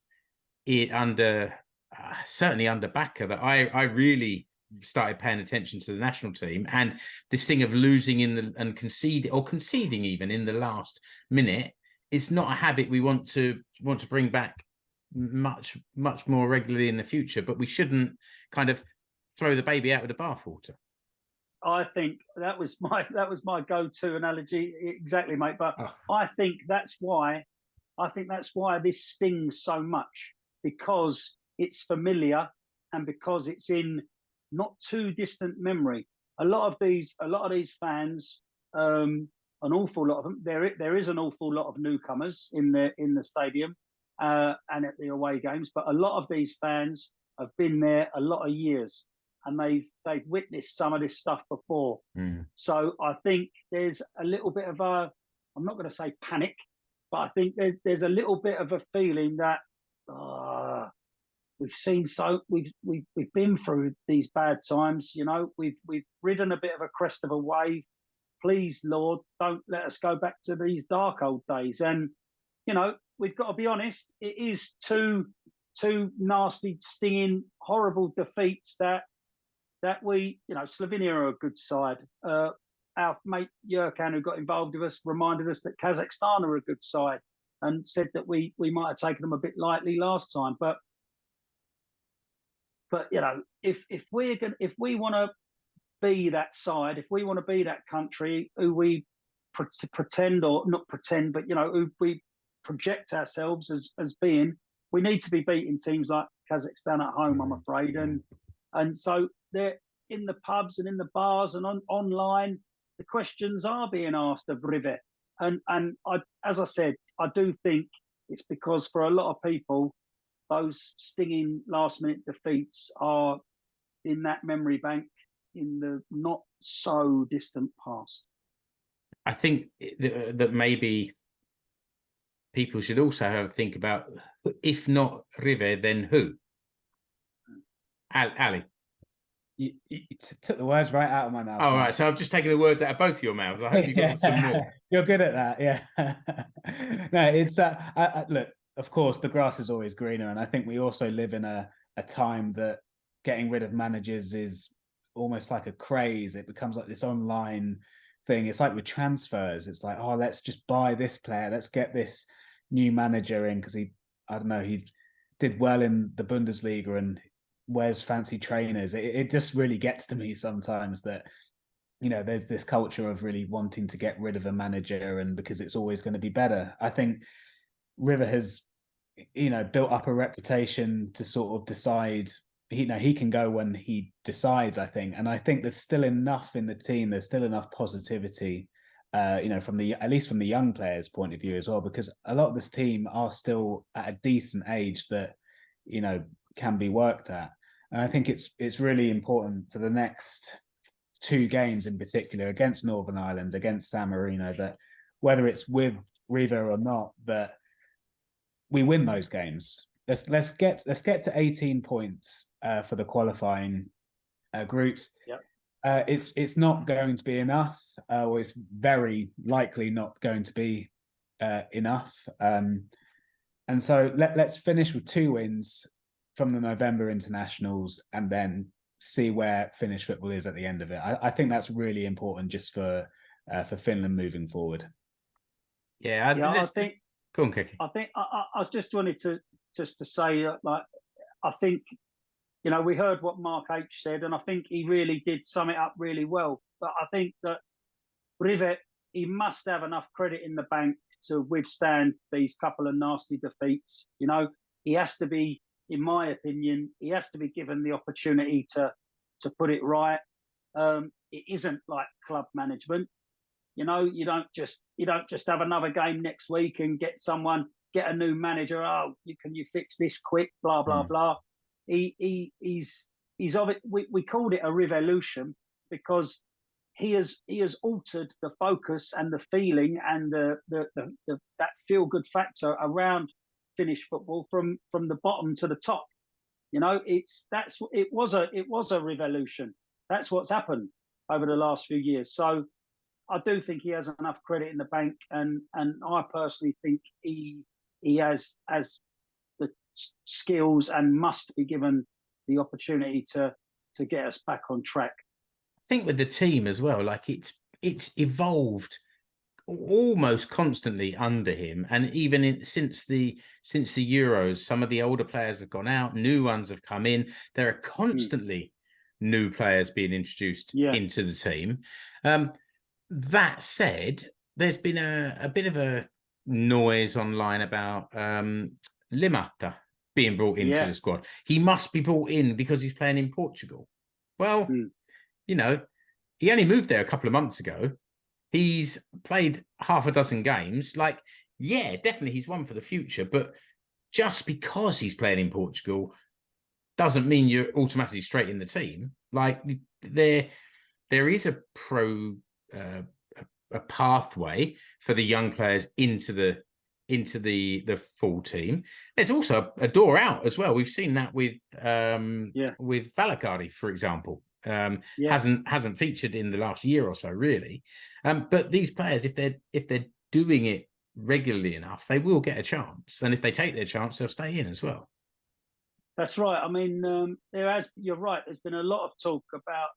certainly under Bakker, that I really started paying attention to the national team, and this thing of losing and conceding even in the last minute. It's not a habit we want to bring back much more regularly in the future, but we shouldn't kind of throw the baby out with the bathwater. I think that was my go-to analogy, exactly, mate. But I think that's why this stings so much, because it's familiar and because it's in not too distant memory. A lot of these fans, an awful lot of them. There is an awful lot of newcomers in the stadium and at the away games, but a lot of these fans have been there a lot of years, and they've witnessed some of this stuff before. So I think there's a little bit of I'm not going to say panic, but I think there's a little bit of a feeling that we've been through these bad times. We've ridden a bit of a crest of a wave. Please, Lord, don't let us go back to these dark old days. And we've got to be honest, it is two nasty, stinging, horrible defeats that we, Slovenia are a good side. Our mate Jurkan, who got involved with us, reminded us that Kazakhstan are a good side, and said that we might have taken them a bit lightly last time. But But if we want to be that side, if we want to be that country who we pretend or not pretend, but who we project ourselves as being, we need to be beating teams like Kazakhstan at home, I'm afraid, and so they're in the pubs and in the bars and online. The questions are being asked of Rive, and as I said, I do think it's because for a lot of people, those stinging last-minute defeats are in that memory bank in the not so distant past. I think that maybe people should also have a think about, if not Rive, then who? Ali. You took the words right out of my mouth. Oh, right. So I've just taken the words out of both your mouths. I hope you've got some more. You're good at that, yeah. No, it's look. Of course, the grass is always greener, and I think we also live in a time that getting rid of managers is almost like a craze. It becomes like this online thing. It's like with transfers. It's like, oh, let's just buy this player. Let's get this new manager in because he did well in the Bundesliga and wears fancy trainers. It just really gets to me sometimes that there's this culture of really wanting to get rid of a manager, and because it's always going to be better. I think Rive has built up a reputation to sort of decide he can go when he decides, I think. And I think there's still enough in the team, there's still enough positivity from at least from the young players' point of view as well, because a lot of this team are still at a decent age that can be worked at. And I think it's really important for the next 2 games in particular, against Northern Ireland, against San Marino, that whether it's with Rive or not, that we win those games. Let's get to 18 points for the qualifying groups. Yep. It's not going to be enough, or it's very likely not going to be enough. And so let's finish with 2 wins from the November internationals, and then see where Finnish football is at the end of it. I think that's really important just for Finland moving forward. Yeah, I think. Go on, Keke. I think I just wanted to say, like, I think we heard what Mark H said, and I think he really did sum it up really well. But I think that Rive, he must have enough credit in the bank to withstand these couple of nasty defeats. He has to be, in my opinion, he has to be given the opportunity to put it right. It isn't like club management. You don't just have another game next week and get a new manager. Oh, can you fix this quick? Blah blah blah. He's of it. We called it a Rivelution because he has altered the focus and the feeling and that feel good factor around Finnish football from the bottom to the top. It was a Rivelution. That's what's happened over the last few years. So I do think he has enough credit in the bank, and I personally think he has the skills and must be given the opportunity to get us back on track. I think with the team as well, like it's evolved almost constantly under him, and even since the Euros, some of the older players have gone out, new ones have come in. There are constantly new players being introduced into the team. That said, there's been a bit of a noise online about Limata being brought into the squad. He must be brought in because he's playing in Portugal. Well, he only moved there a couple of months ago. He's played half a dozen games. Like, yeah, definitely he's one for the future. But just because he's playing in Portugal doesn't mean you're automatically straight in the team. Like, there is a pathway for the young players into the full team. There's also a door out as well. We've seen that with Valakari, for example. Hasn't featured in the last year or so, really. But these players, if they're doing it regularly enough, they will get a chance. And if they take their chance, they'll stay in as well. That's right. I mean, you're right. There's been a lot of talk about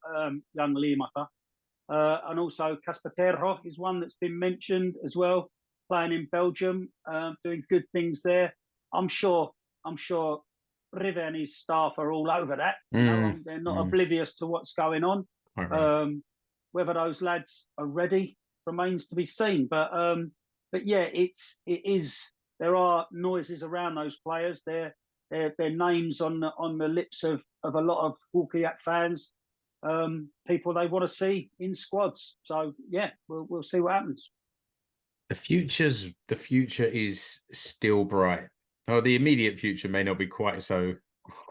young Limata. And also Casper Terho is one that's been mentioned as well, playing in Belgium, doing good things there. I'm sure Rive and his staff are all over that. You know, they're not oblivious to what's going on. Right. Whether those lads are ready remains to be seen. But yeah, it is. There are noises around those players. Their names on the lips of a lot of Huuhkajat fans. People they want to see in squads. So yeah, we'll see what happens. The future is still bright. Oh, the immediate future may not be quite so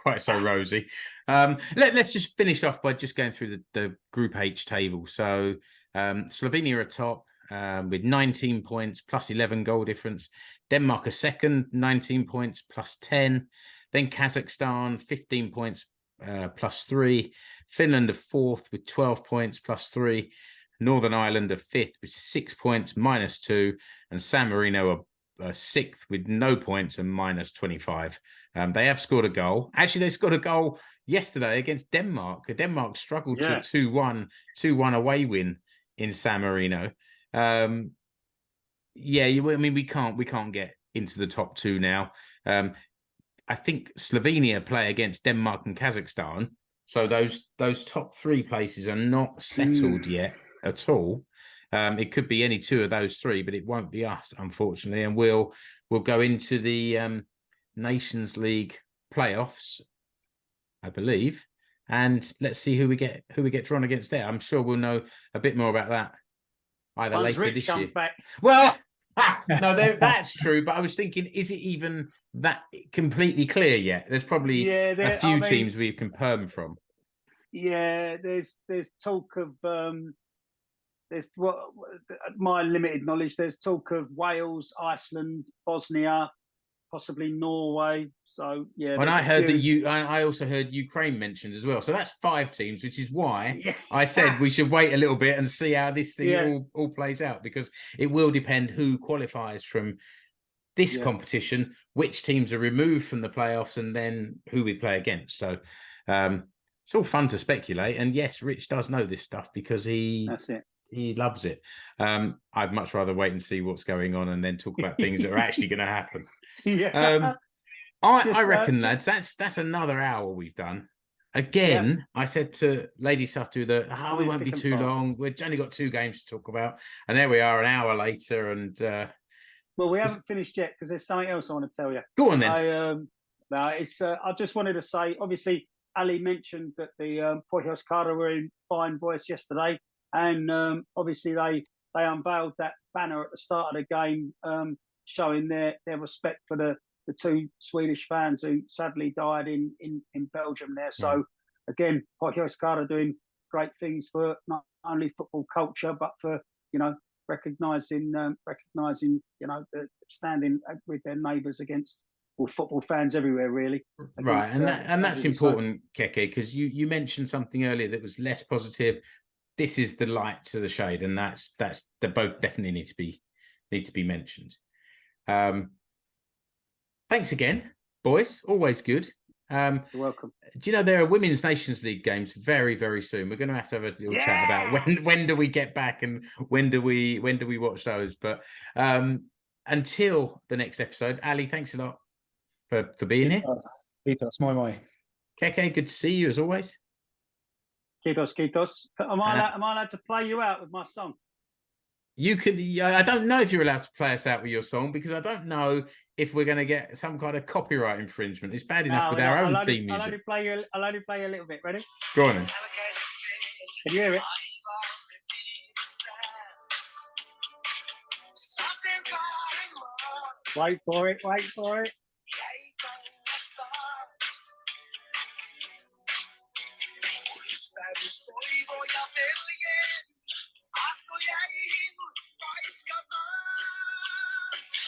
rosy. Let's just finish off by just going through the Group H table. So Slovenia are top with 19 points plus 11 goal difference. Denmark are second, 19 points plus 10. Then Kazakhstan, 15 points plus 3. Finland are fourth with 12 points plus 3. Northern Ireland are fifth with 6 points minus 2. And San Marino are sixth with no points and minus 25. They have scored a goal. Actually, they scored a goal yesterday against Denmark. Denmark struggled to a 2-1 away win in San Marino. I mean, we can't get into the top two now. I think Slovenia play against Denmark and Kazakhstan, so those top three places are not settled yet at all. It could be any two of those three, but it won't be us, unfortunately. And we'll go into the Nations League playoffs, I believe, and let's see who we get drawn against there. I'm sure we'll know a bit more about that either later Rich this comes year. Back. Well, no, that's true. But I was thinking, is it even that completely clear yet? There's probably a few teams we can perm from. Yeah, there's talk of there's my limited knowledge. There's talk of Wales, Iceland, Bosnia, possibly Norway. So yeah. And I heard that I also heard Ukraine mentioned as well. So that's 5 teams, which is why I said we should wait a little bit and see how this thing all plays out, because it will depend who qualifies from this competition, which teams are removed from the playoffs, and then who we play against. So it's all fun to speculate. And yes, Rich does know this stuff because that's it. He loves it. I'd much rather wait and see what's going on and then talk about things that are actually going to happen. I reckon, lads, that's another hour we've done. Again, I said to Lady Satu that we won't be too long. We've only got 2 games to talk about. And there we are an hour later. And well, we haven't finished yet because there's something else I want to tell you. Go on then. I just wanted to say, obviously, Ali mentioned that the Huuhkajat were in fine voice yesterday. And obviously they unveiled that banner at the start of the game, showing their respect for the 2 Swedish fans who sadly died in Belgium there. So again, Huuhkajat are doing great things for not only football culture, but for, recognising the standing with their neighbours against football fans everywhere, really. Right, and that's important, Keke, because you mentioned something earlier that was less positive. This is the light to the shade, and that's they both definitely need to be mentioned. Thanks again, boys. Always good. You're welcome. Do you know there are Women's Nations League games very, very soon? We're going to have a little chat about when do we get back and when do we watch those. But until the next episode, Ali, thanks a lot for being here. Kiitos, moi moi. Keke, good to see you as always. Kiitos. Am I allowed to play you out with my song? You can. I don't know if you're allowed to play us out with your song, because I don't know if we're going to get some kind of copyright infringement. It's bad enough with our own theme music. I'll only play you a little bit. Ready? Go on then. Can you hear it? Wait for it.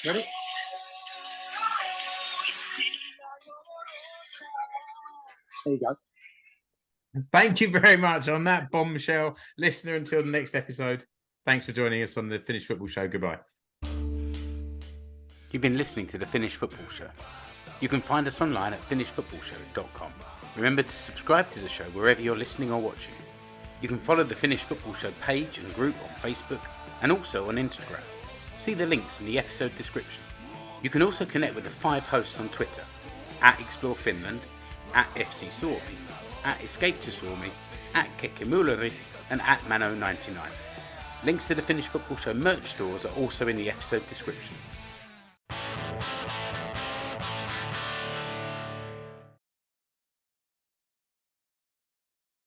Ready? There you go. Thank you very much on that bombshell. Listener, until the next episode, thanks for joining us on the Finnish Football Show. Goodbye. You've been listening to the Finnish Football Show. You can find us online at finishfootballshow.com. Remember to subscribe to the show wherever you're listening or watching. You can follow the Finnish Football Show page and group on Facebook and also on Instagram. See the links in the episode description. You can also connect with the 5 hosts on Twitter. at Explore Finland, at FC Suomi, at Escape to Suomi, at Keke Mark and at Mano99. Links to the Finnish Football Show merch stores are also in the episode description.